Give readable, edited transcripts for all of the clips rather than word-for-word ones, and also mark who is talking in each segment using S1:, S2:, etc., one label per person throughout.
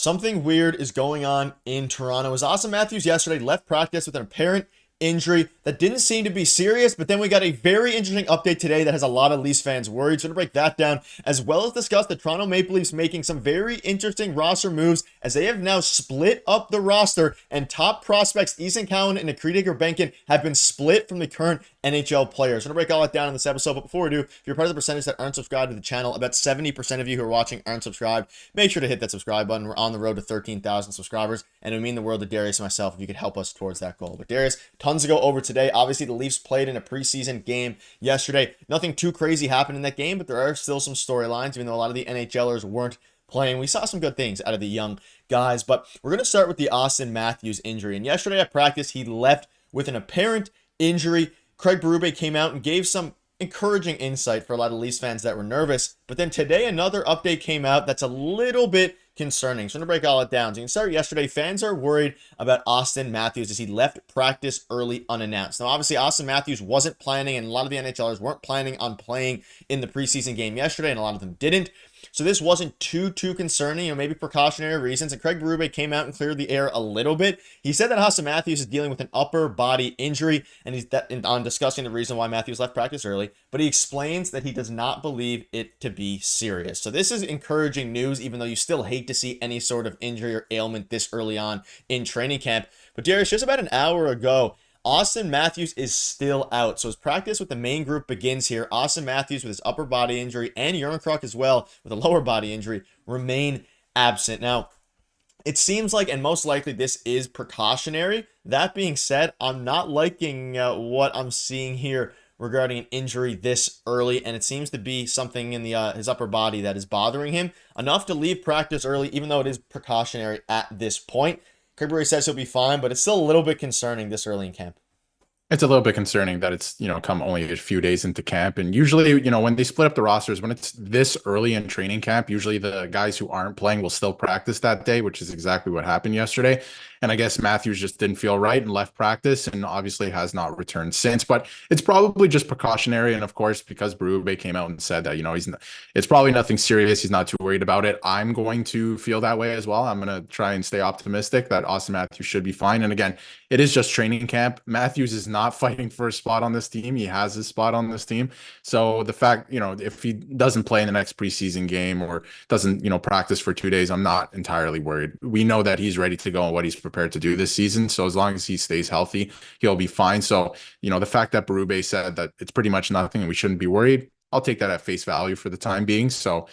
S1: Something weird is going on in Toronto. As Auston Matthews yesterday left practice with an apparent injury that didn't seem to be serious, but then we got a very interesting update today that has a lot of Leafs fans worried. So we're going to break that down, as well as discuss the Toronto Maple Leafs making some very interesting roster moves as they have now split up the roster, and top prospects Easton Cowan and Nikita Gurbenkin have been split from the current NHL players. We're going to break all that down in this episode, but before we do, if you're part of the percentage that aren't subscribed to the channel, about 70% of you who are watching aren't subscribed, make sure to hit that subscribe button. We're on the road to 13,000 subscribers, and it would mean the world to Darius and myself if you could help us towards that goal. But Darius, tons to go over today. Obviously, the Leafs played in a preseason game yesterday. Nothing too crazy happened in that game, but there are still some storylines, even though a lot of the NHLers weren't playing. We saw some good things out of the young guys, but we're going to start with the Auston Matthews injury. And yesterday at practice, he left with an apparent injury. Craig Berube came out and gave some encouraging insight for a lot of Leafs fans that were nervous. But then today, another update came out that's a little bit concerning. So I'm going to break all it down. So you can start yesterday. Fans are worried about Auston Matthews as he left practice early unannounced. Now, obviously, Auston Matthews wasn't planning, and a lot of the NHLers weren't planning on playing in the preseason game yesterday, and a lot of them didn't. So this wasn't too concerning, maybe precautionary reasons. And Craig Berube came out and cleared the air a little bit. He said that Auston Matthews is dealing with an upper body injury, and he's on discussing the reason why Matthews left practice early. But he explains that he does not believe it to be serious. So this is encouraging news, even though you still hate to see any sort of injury or ailment this early on in training camp. But Darius, just about an hour ago, Auston Matthews is still out. So his practice with the main group begins here. Auston Matthews with his upper body injury and Yarncroc as well with a lower body injury remain absent. Now, it seems like, and most likely this is precautionary. That being said, I'm not liking what I'm seeing here regarding an injury this early, and it seems to be something in the his upper body that is bothering him enough to leave practice early, even though it is precautionary at this point. Craig Berube says he'll be fine, but it's still a little bit concerning this early in camp.
S2: It's a little bit concerning that it's, come only a few days into camp. And usually, when they split up the rosters, when it's this early in training camp, usually the guys who aren't playing will still practice that day, which is exactly what happened yesterday. And I guess Matthews just didn't feel right and left practice, and obviously has not returned since. But it's probably just precautionary. And of course, because Berube came out and said that, it's probably nothing serious. He's not too worried about it. I'm going to feel that way as well. I'm going to try and stay optimistic that Auston Matthews should be fine. And again, it is just training camp. Matthews is not fighting for a spot on this team. He has his spot on this team. So the fact, if he doesn't play in the next preseason game or doesn't, practice for 2 days, I'm not entirely worried. We know that he's ready to go and what he's prepared to do this season. So as long as he stays healthy, he'll be fine. So, the fact that Berube said that it's pretty much nothing and we shouldn't be worried, I'll take that at face value for the time being. So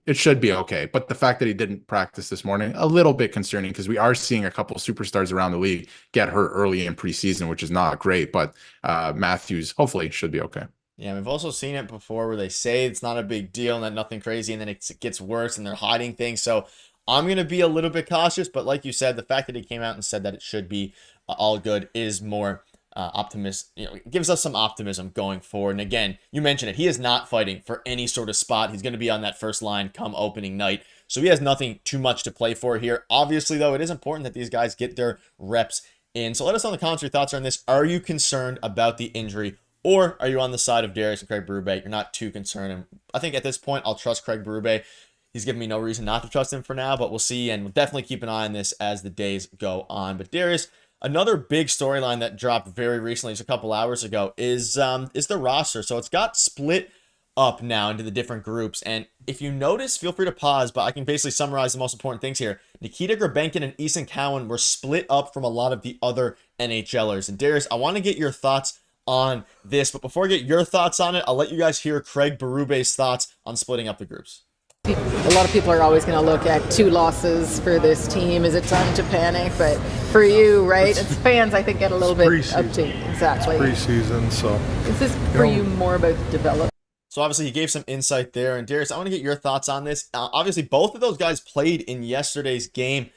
S2: it should be okay. But the fact that he didn't practice this morning, a little bit concerning, because we are seeing a couple of superstars around the league get hurt early in preseason, which is not great. But Matthews hopefully should be okay.
S1: Yeah, we've also seen it before where they say it's not a big deal and that nothing crazy, and then it gets worse and they're hiding things. So I'm going to be a little bit cautious, but like you said, the fact that he came out and said that it should be all good is more it gives us some optimism going forward. And again, you mentioned it, he is not fighting for any sort of spot. He's going to be on that first line come opening night, so he has nothing too much to play for here. Obviously, though, it is important that these guys get their reps in. So let us know in the comments your thoughts on this. Are you concerned about the injury, or are you on the side of Darius and Craig Berube? You're not too concerned, and I think at this point I'll trust Craig Berube. He's given me no reason not to trust him for now, but we'll see, and we'll definitely keep an eye on this as the days go on. But Darius, another big storyline that dropped very recently, just a couple hours ago, is the roster. So it's got split up now into the different groups, and if you notice, feel free to pause, but I can basically summarize the most important things here. Nikita Gurbenkin and Easton Cowan were split up from a lot of the other NHLers. And Darius, I want to get your thoughts on this, but before I get your thoughts on it, I'll let you guys hear Craig Berube's thoughts on splitting up the groups.
S3: A lot of people are always going to look at 2 losses for this team. Is it time to panic? But for you, right, as fans, I think get a little bit up to exactly.
S4: It's preseason, so
S3: is this for you more about development?
S1: So obviously he gave some insight there, and Darius, I want to get your thoughts on this. Obviously, both of those guys played in yesterday's game.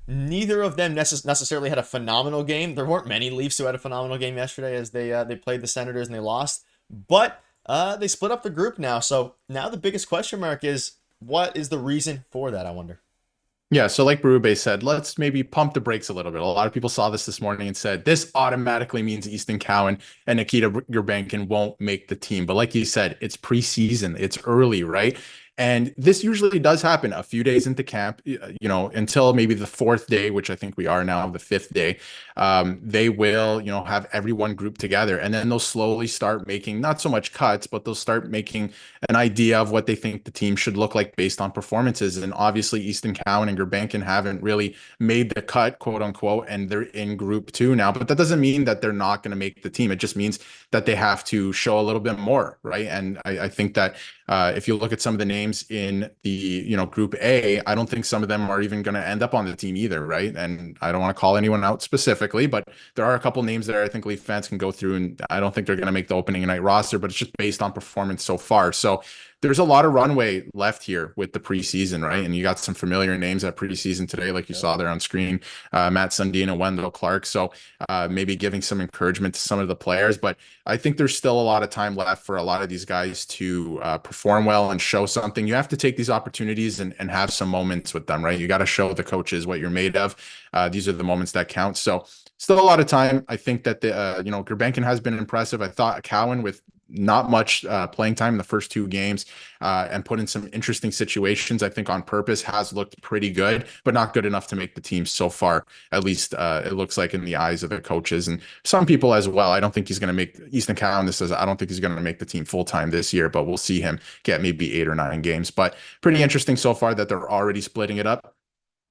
S1: Neither of them necessarily had a phenomenal game. There weren't many Leafs who had a phenomenal game yesterday as they played the Senators and they lost, but they split up the group now. So now the biggest question mark is, what is the reason for that, I wonder?
S2: Yeah, so like Berube said, let's maybe pump the brakes a little bit. A lot of people saw this morning and said, this automatically means Easton Cowan and Nikita Gurbenkin won't make the team. But like you said, it's preseason, it's early, right? And this usually does happen a few days into camp, until maybe the fourth day, which I think we are now, the fifth day. They will, have everyone grouped together, and then they'll slowly start making not so much cuts, but they'll start making an idea of what they think the team should look like based on performances. And obviously, Easton Cowan and Gurbankin haven't really made the cut, quote unquote, and they're in group two now. But that doesn't mean that they're not going to make the team. It just means that they have to show a little bit more, right? And I think that if you look at some of the names in the group A, I don't think some of them are even going to end up on the team either, right? And I don't want to call anyone out specifically, but there are a couple names there I think Leaf fans can go through, and I don't think they're going to make the opening night roster, but it's just based on performance so far. So there's a lot of runway left here with the preseason, right? And you got some familiar names at preseason today, like you saw there on screen, Matt Sundin and Wendell Clark. So maybe giving some encouragement to some of the players, but I think there's still a lot of time left for a lot of these guys to perform well and show something. You have to take these opportunities and have some moments with them, right? You got to show the coaches what you're made of. These are the moments that count. So still a lot of time. I think that Gurbankin has been impressive. I thought Cowan, with not much playing time in the first two games and put in some interesting situations, I think on purpose, has looked pretty good, but not good enough to make the team so far. At least it looks like in the eyes of the coaches and some people as well. I don't think he's going to make Easton Cowan. I don't think he's going to make the team full time this year, but we'll see him get maybe 8 or 9 games. But pretty interesting so far that they're already splitting it up.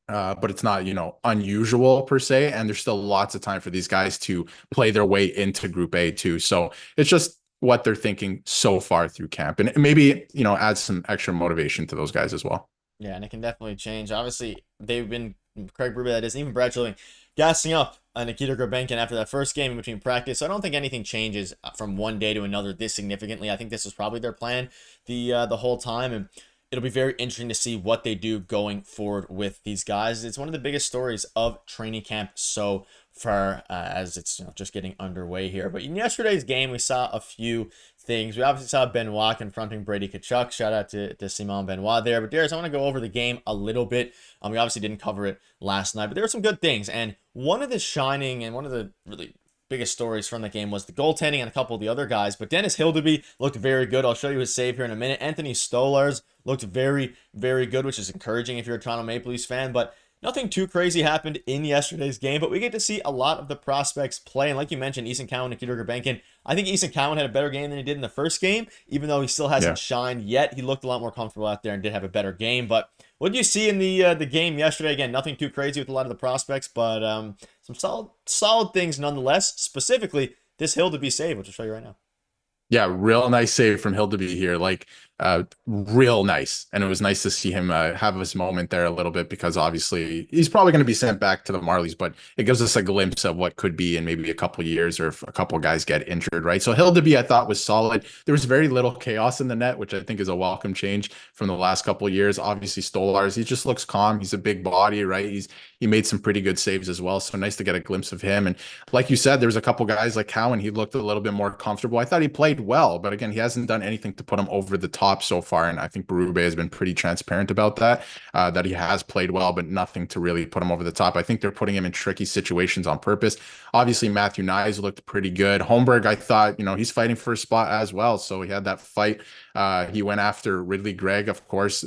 S2: But it's not, unusual per se. And there's still lots of time for these guys to play their way into Group A too. So it's just what they're thinking so far through camp, and maybe, add some extra motivation to those guys as well.
S1: Yeah, and it can definitely change. Obviously, they've been, Craig Berube, that is, even Brad Chilling, gassing up Nikita Gurbankin after that first game in between practice. So I don't think anything changes from one day to another this significantly. I think this was probably their plan the whole time, and it'll be very interesting to see what they do going forward with these guys. It's one of the biggest stories of training camp so far, as it's just getting underway here. But in yesterday's game, we saw a few things. We obviously saw Benoit confronting Brady Tkachuk. Shout out to Simon Benoit there. But Darius, I want to go over the game a little bit. We obviously didn't cover it last night, but there were some good things. And one of the shining and one of the really biggest stories from the game was the goaltending and a couple of the other guys. But Dennis Hildeby looked very good. I'll show you his save here in a minute. Anthony Stolarz looked very, very good, which is encouraging if you're a Toronto Maple Leafs fan. But nothing too crazy happened in yesterday's game, but we get to see a lot of the prospects play. And like you mentioned, Easton Cowan and Nikita Gurbankin, I think Easton Cowan had a better game than he did in the first game, even though he still hasn't shined yet. He looked a lot more comfortable out there and did have a better game. But what did you see in the game yesterday? Again, nothing too crazy with a lot of the prospects, but some solid things nonetheless. Specifically, this Hildeby save, which I'll show you right now.
S2: Yeah, real nice save from Hildeby here. Real nice. And it was nice to see him have his moment there a little bit, because obviously he's probably going to be sent back to the Marlies, but it gives us a glimpse of what could be in maybe a couple years, or if a couple guys get injured, right? So Hildeby, I thought, was solid. There was very little chaos in the net, which I think is a welcome change from the last couple of years. Obviously Stolarz, he just looks calm. He's a big body, right? He made some pretty good saves as well. So nice to get a glimpse of him. And like you said, there was a couple guys like Cowan, he looked a little bit more comfortable. I thought he played well, but again, he hasn't done anything to put him over the top so far. And I think Berube has been pretty transparent about that, that he has played well, but nothing to really put him over the top. I think they're putting him in tricky situations on purpose. Obviously, Matthew Nyes looked pretty good. Holmberg, I thought, he's fighting for a spot as well. So he had that fight. He went after Ridley Gregg, of course.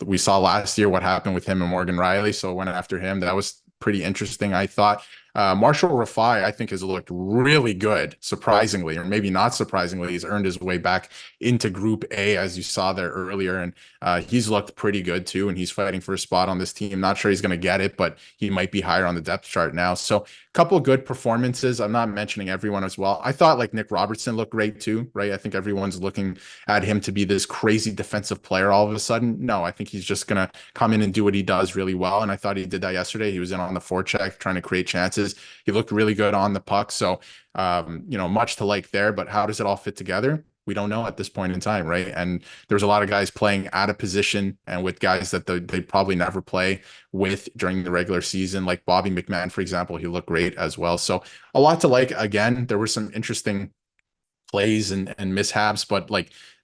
S2: We saw last year what happened with him and Morgan Riley. So went after him. That was pretty interesting, I thought. Marshall Rafai, I think, has looked really good, surprisingly, or maybe not surprisingly. He's earned his way back into Group A, as you saw there earlier, and he's looked pretty good too, and he's fighting for a spot on this team. Not sure he's going to get it, but he might be higher on the depth chart now. So a couple of good performances. I'm not mentioning everyone as well. I thought Nick Robertson looked great too, right? I think everyone's looking at him to be this crazy defensive player all of a sudden. No, I think he's just going to come in and do what he does really well, and I thought he did that yesterday. He was in on the forecheck, trying to create chances. He looked really good on the puck. So, much to like there, but how does it all fit together? We don't know at this point in time, right? And there's a lot of guys playing out of position and with guys that they probably never play with during the regular season, like Bobby McMahon, for example. He looked great as well. So a lot to like. Again, there were some interesting plays and mishaps, but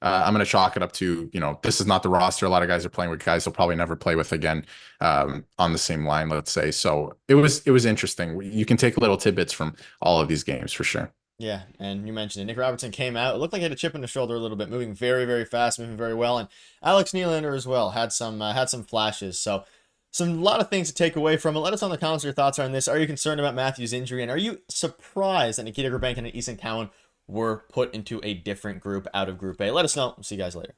S2: I'm going to chalk it up to, this is not the roster. A lot of guys are playing with guys they'll probably never play with again on the same line, let's say. So it was interesting. You can take little tidbits from all of these games for sure.
S1: Yeah, and you mentioned it. Nick Robertson came out. It looked like he had a chip in the shoulder a little bit, moving very, very fast, moving very well. And Alex Nylander as well had some flashes. So a lot of things to take away from it. Let us know in the comments what your thoughts are on this. Are you concerned about Matthews' injury? And are you surprised that Nikita Grbankin and Easton Cowan were put into a different group out of Group A? Let us know. We'll see you guys later.